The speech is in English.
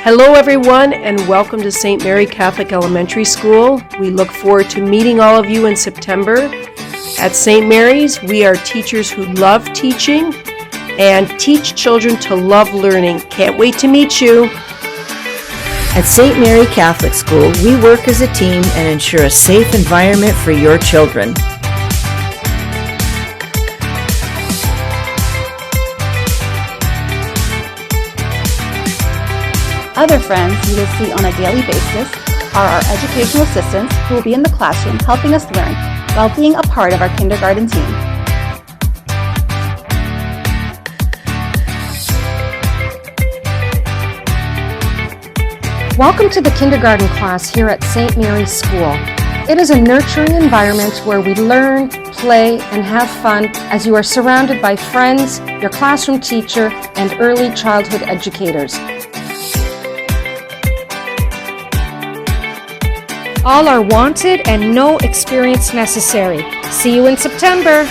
Hello everyone and welcome to St. Mary Catholic Elementary School. We look forward to meeting all of you in September. At St. Mary's, we are teachers who love teaching and teach children to love learning. Can't wait to meet you. At St. Mary Catholic School, we work as a team and ensure a safe environment for your children. Other friends you will see on a daily basis are our educational assistants who will be in the classroom helping us learn while being a part of our kindergarten team. Welcome to the kindergarten class here at St. Mary's School. It is a nurturing environment where we learn, play, and have fun as you are surrounded by friends, your classroom teacher, and early childhood educators. All are wanted and no experience necessary. See you in September.